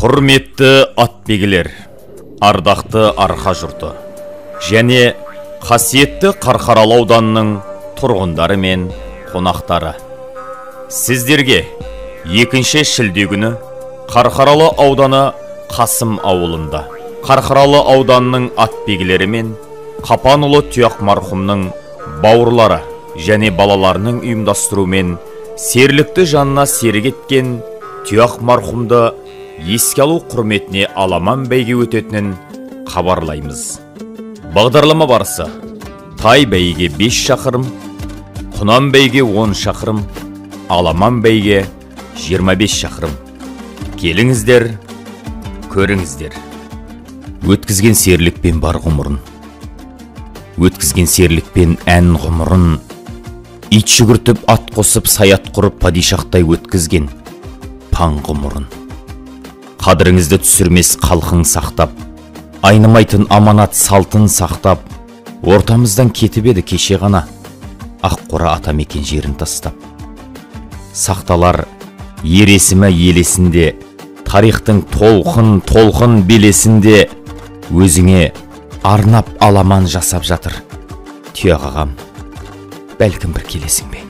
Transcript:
Құрметті атбегілер, ардақты арқа жұрты, және қасиетті Қарқаралы ауданының тұрғындары мен қонақтары. Сіздерге 2 шілде күні Қарқаралы ауданы Қасым ауылында Қарқаралы ауданының атбегілері мен Қапанұлы Тұяқ марқұмның бауырлары және балаларының ұйымдастыруымен серлікті жанына серік еткен Тұяқ марқұмды еске алу құрметіне аламан бәйге өтетінін хабарлаймыз. Бағдарлама барысы тай бәйге 5 шақырым, құнан бәйге 10 шақырым, аламан бәйге 25 шақырым. Келіңіздер, көріңіздер. Өткізген серлікпен бар ғұмырын, өткізген серлікпен ән ғұмырын, ит жүгіртіп ат қосып саят құрып падишақтай өткізген паң ғұмырын. Қадіріңізді түсірмес қалқың сақтап, айнымайтын аманат салтын сақтап, ортамыздан кетіп еді кеше ғана Аққора атамекен жерін тастап. Сақталар ер есімі елесінде, тарихтың толқын белесінде, өзіңе арнап аламан жасап жатыр Тұяқ ағам, бәлкім бір келесің бе?